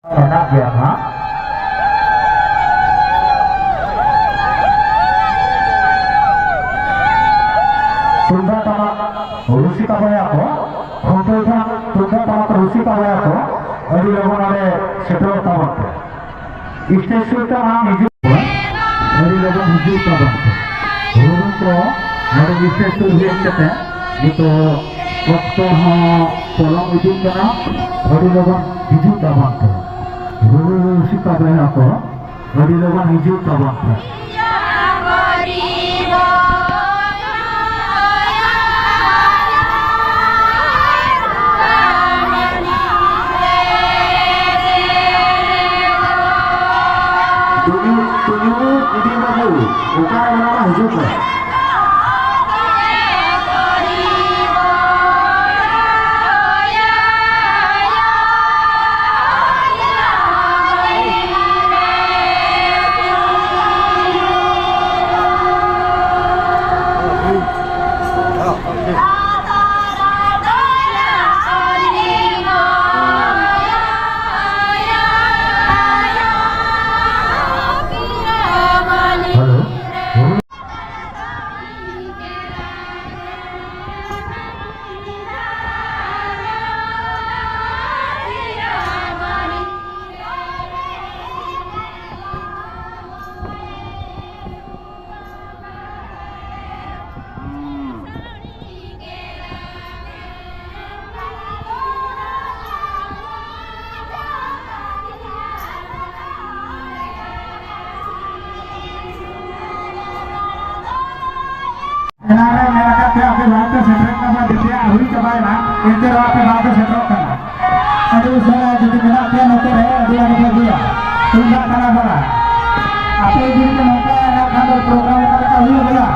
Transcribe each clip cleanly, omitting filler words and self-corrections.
enak ya Pak. Tunda tamak rusi kabaya ko, hotel kan tunda tamak rusi kabaya ko, adi logon ade setro tamak. Station ka naam hijau, adi logon hijau tamak. Logon ko ade station lihat kete, itu waktu ha polang hijau kana, adi logon hijau tamak. Rusi kabaya ko, adi logon hijau tamak. Tunjuk ini baru, bukan nama hidup. आपके बात का centre का देखिए अभी चबाए ना इनके आपके बात का सेंटर करना अभी उसमें जो मेरा क्या होते रहे अभी आगे दिया तुम क्या करना पड़ा आपके दिन के मौका है ना खाना प्रोग्राम करना हुई होगा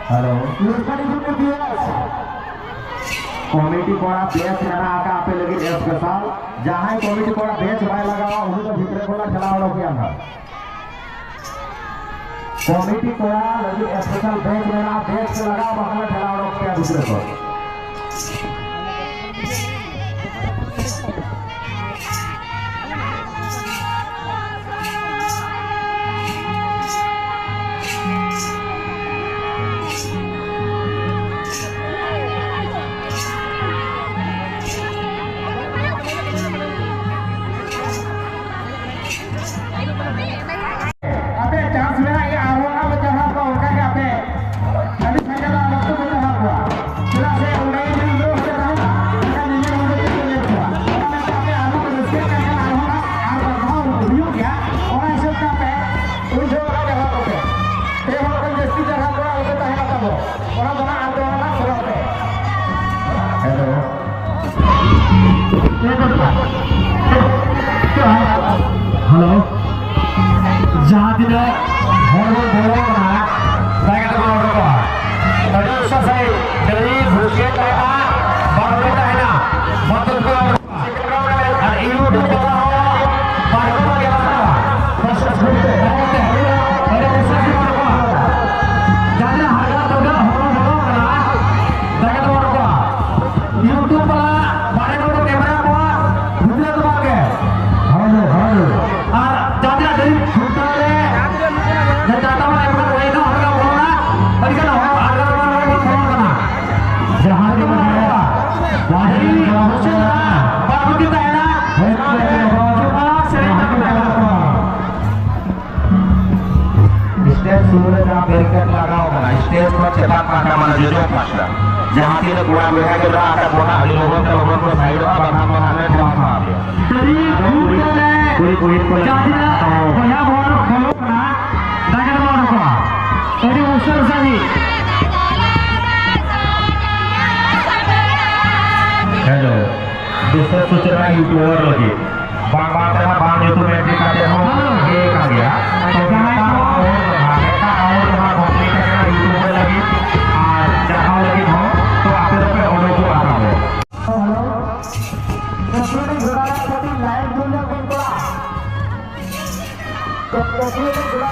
हेलो कमिटी कोड़ा बेच लगा का पे लगे एफ के साथ जहां कमिटी कोड़ा बेच भाई लगावा उन्हें तो भीतर कोड़ा चलाओ लोग क्या था कमिटी कोड़ा लगे एफ के साथ बेच लगा बेच के लगा बाहर चलाओ लोग क्या दूसरे को हेलो जहाँ दिन हॉर्मोन बोलो ना बैग तो मारो का तभी उसका सही जल्दी घुसे करना बाहर लेता है ना मतलब को और यूट्यूब पर हो बाहर को क्या करना बस घुसते हैं अरे उसका भी मारो का जाने हरगा तो ना हॉर्मोन बोलो ना बैग तो मारो का यूट्यूब पर बाहर को कैमरा को घुसने तो बात है हेलो हेलो और जाने dari hutale dan data mana yang itu harga corona tadi kan harga corona jahat di mana dari baru kita enak cuma stage sudah dah berikan lagau mana stage पर cetak pada mana jodoh pasca जहाँ तीन गुड़ा में है कि रात का बोना लोगों को साइड में बना बनाने का dari hutale jadi banyak बोलो ना दागर मारो का तरी उसल सही hello bisa secara YouTuber lagi. Bang tema bang YouTube yang dikasih kan ya. Ternyata awal komunikasi YouTuber lagi. Jangan lagi mau तो आपके पे ऑर्डर को आता है हेलो कसरत जुड़ा है लाइव जुड़ा बिल्कुल तो कसरत जुड़ा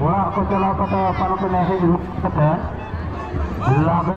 Wah, aku telah kata para penahi